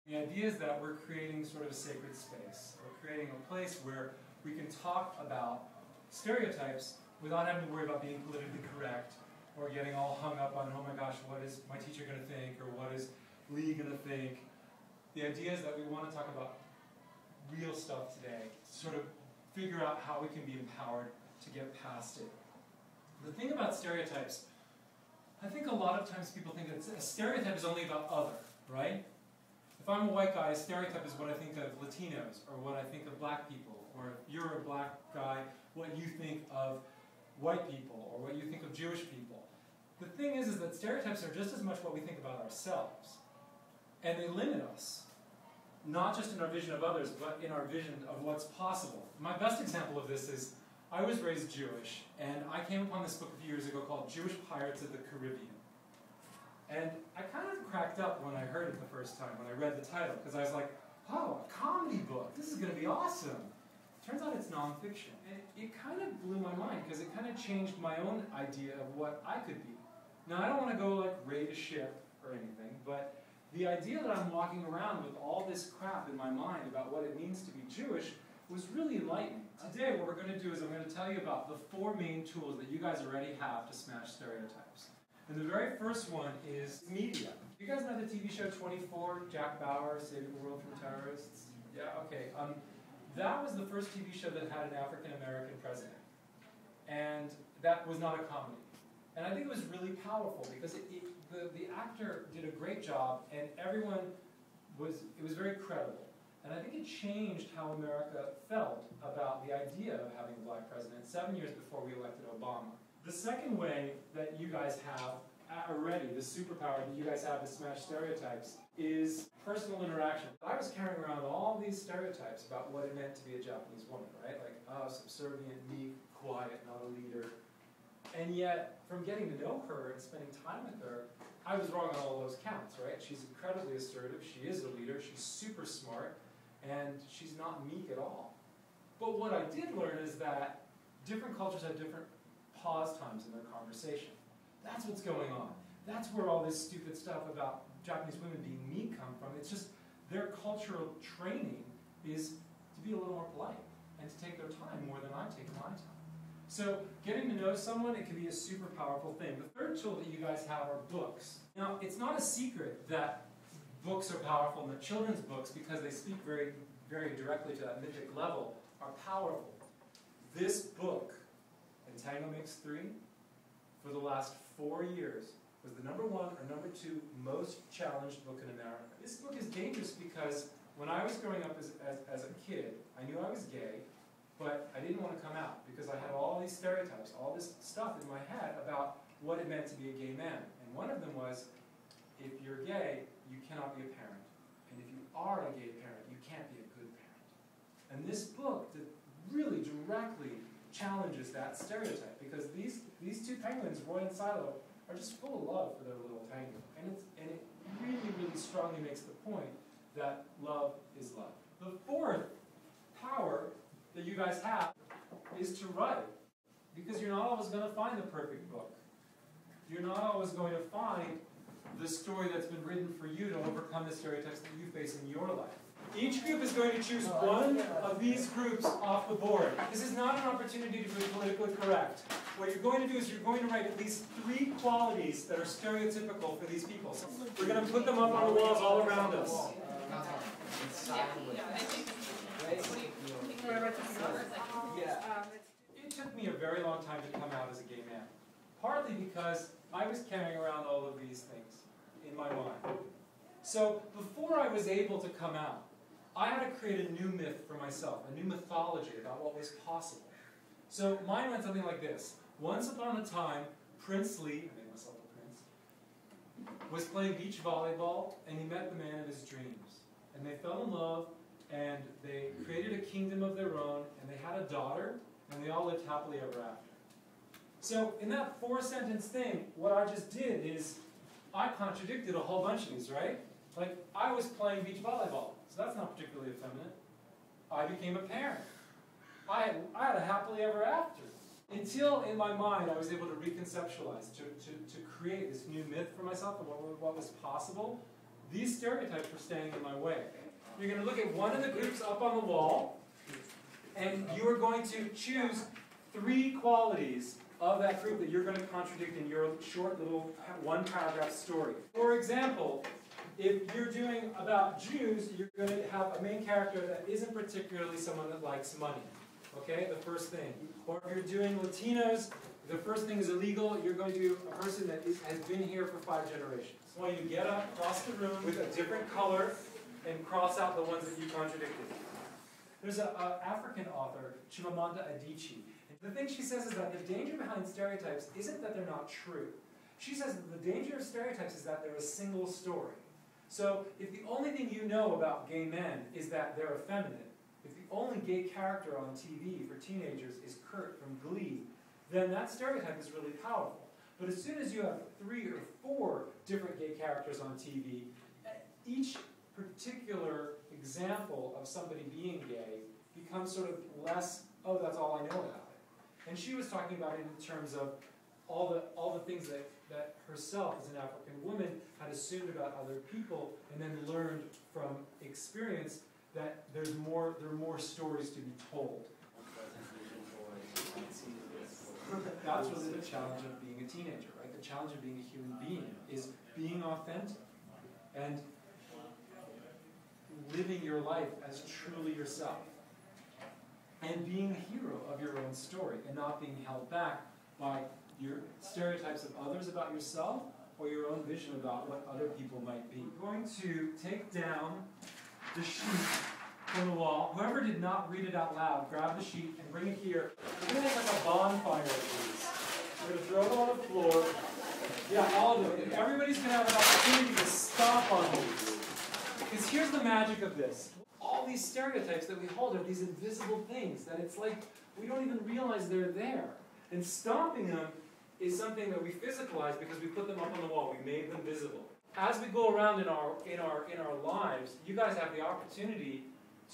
The idea is that we're creating sort of a sacred space. We're creating a place where we can talk about stereotypes without having to worry about being politically correct or getting all hung up on, oh my gosh, what is my teacher going to think, or what is Lee going to think. The idea is that we want to talk about real stuff today, to sort of figure out how we can be empowered to get past it. The thing about stereotypes, I think a lot of times people think that a stereotype is only about other, right? If I'm a white guy, a stereotype is what I think of Latinos, or what I think of black people, or if you're a black guy, what you think of white people, or what you think of Jewish people. The thing is that stereotypes are just as much what we think about ourselves. And they limit us, not just in our vision of others, but in our vision of what's possible. My best example of this is, I was raised Jewish, and I came upon this book a few years ago called Jewish Pirates of the Caribbean. And I kind of cracked up when I heard it the first time, when I read the title, because I was like, oh, a comedy book, this is going to be awesome. Turns out it's nonfiction. And it kind of blew my mind, because it kind of changed my own idea of what I could be. Now, I don't want to go like raid a ship or anything, but the idea that I'm walking around with all this crap in my mind about what it means to be Jewish was really enlightening. Today, what we're going to do is I'm going to tell you about the 4 main tools that you guys already have to smash stereotypes. And the very first one is media. You guys know the TV show 24, Jack Bauer, Saving the World from Terrorists? Yeah, okay. That was the first TV show that had an African-American president. And that was not a comedy. And I think it was really powerful because the actor did a great job, and everyone it was very credible. And I think it changed how America felt about the idea of having a black president 7 years before we elected Obama. The second way that you guys have already, the superpower that you guys have to smash stereotypes, is personal interaction. I was carrying around all these stereotypes about what it meant to be a Japanese woman, right? Like, oh, subservient, meek, quiet, not a leader. And yet, from getting to know her and spending time with her, I was wrong on all those counts, right? She's incredibly assertive, she is a leader, she's super smart, and she's not meek at all. But what I did learn is that different cultures have different pause times in their conversation. That's what's going on. That's where all this stupid stuff about Japanese women being meek come from. It's just their cultural training is to be a little more polite and to take their time more than I take my time. So getting to know someone, it can be a super powerful thing. The third tool that you guys have are books. Now, it's not a secret that books are powerful, and that children's books, because they speak very, very directly to that mythic level, are powerful. This book, And Tango Makes Three, for the last 4 years, was the #1 or #2 most challenged book in America. This book is dangerous because when I was growing up as a kid, I knew I was gay, but I didn't want to come out because I had all these stereotypes, all this stuff in my head about what it meant to be a gay man. And one of them was, if you're gay, you cannot be a parent. And if you are a gay parent, you can't be a good parent. And this book really directly challenges that stereotype, because these two penguins, Roy and Silo, are just full of love for their little penguin. And it really, really strongly makes the point that love is love. The fourth power that you guys have is to write. Because you're not always going to find the perfect book. You're not always going to find the story that's been written for you to overcome the stereotypes that you face in your life. Each group is going to choose one of these groups off the board. This is not an opportunity to be politically correct. What you're going to do is you're going to write at least 3 qualities that are stereotypical for these people. So we're going to put them up on the walls all around us. It took me a very long time to come out as a gay man. Partly because I was carrying around all of these things in my mind. So before I was able to come out, I had to create a new myth for myself, a new mythology about what was possible. So mine went something like this. Once upon a time, Prince Lee, I made myself a prince, was playing beach volleyball, and he met the man of his dreams. And they fell in love, and they created a kingdom of their own, and they had a daughter, and they all lived happily ever after. So in that 4-sentence thing, what I just did is I contradicted a whole bunch of these, right? Like, I was playing beach volleyball, so that's not particularly effeminate. I became a parent. I had a happily ever after. Until, in my mind, I was able to reconceptualize, to create this new myth for myself of what was possible, these stereotypes were standing in my way. You're going to look at one of the groups up on the wall, and you are going to choose 3 qualities of that group that you're going to contradict in your short little one-paragraph story. For example, if you're doing about Jews, you're going to have a main character that isn't particularly someone that likes money. Okay, the first thing. Or if you're doing Latinos, the first thing is illegal. You're going to do a person that has been here for 5 generations. So you get up across the room with a different color and cross out the ones that you contradicted. There's an African author, Chimamanda Adichie. The thing she says is that the danger behind stereotypes isn't that they're not true. She says that the danger of stereotypes is that they're a single story. So if the only thing you know about gay men is that they're effeminate, if the only gay character on TV for teenagers is Kurt from Glee, then that stereotype is really powerful. But as soon as you have 3 or 4 different gay characters on TV, each particular example of somebody being gay becomes sort of less, oh, that's all I know about it. And she was talking about it in terms of all the things that herself as an African woman had assumed about other people, and then learned from experience that there are more stories to be told. That's really the challenge of being a teenager, right? The challenge of being a human being is being authentic and living your life as truly yourself. And being the hero of your own story and not being held back by your stereotypes of others about yourself or your own vision about what other people might be. We're going to take down the sheet from the wall. Whoever did not read it out loud, grab the sheet and bring it here. We're going to have like a bonfire of these. We're going to throw them on the floor. Yeah, all of them. And everybody's going to have an opportunity to stomp on these. Because here's the magic of this. All these stereotypes that we hold are these invisible things that it's like we don't even realize they're there. And stomping them is something that we physicalize because we put them up on the wall. We made them visible. As we go around in our lives, you guys have the opportunity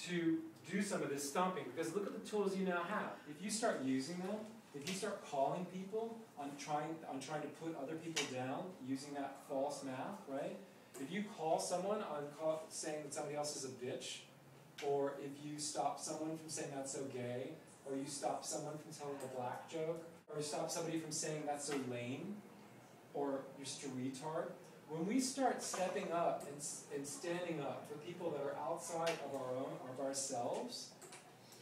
to do some of this stomping, because look at the tools you now have. If you start using them, if you start calling people on trying to put other people down using that false math, right? If you call someone on saying that somebody else is a bitch, or if you stop someone from saying that's so gay, or you stop someone from telling a black joke, or you stop somebody from saying that's so lame, or you're just a retard, when we start stepping up and standing up for people that are outside of ourselves,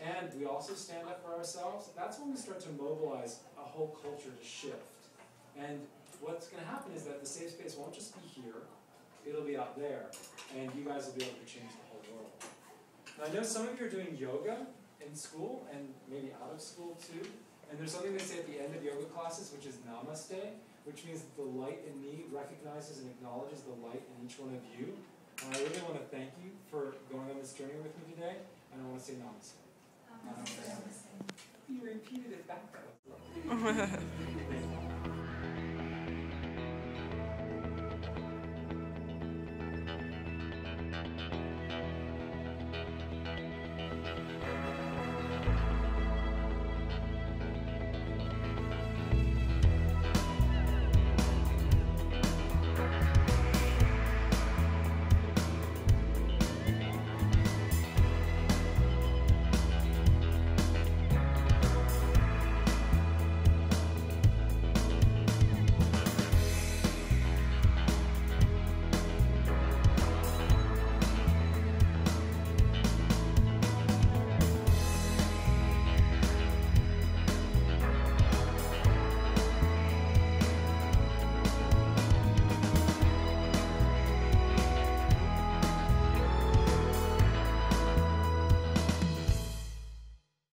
and we also stand up for ourselves, that's when we start to mobilize a whole culture to shift. And what's going to happen is that the safe space won't just be here, it'll be out there, and you guys will be able to change the whole world. Now, I know some of you are doing yoga in school, and maybe out of school too, and there's something they say at the end of yoga classes, which is namaste, which means that the light in me recognizes and acknowledges the light in each one of you. And I really want to thank you for going on this journey with me today, and I want to say namaste. Namaste. You repeated it back though.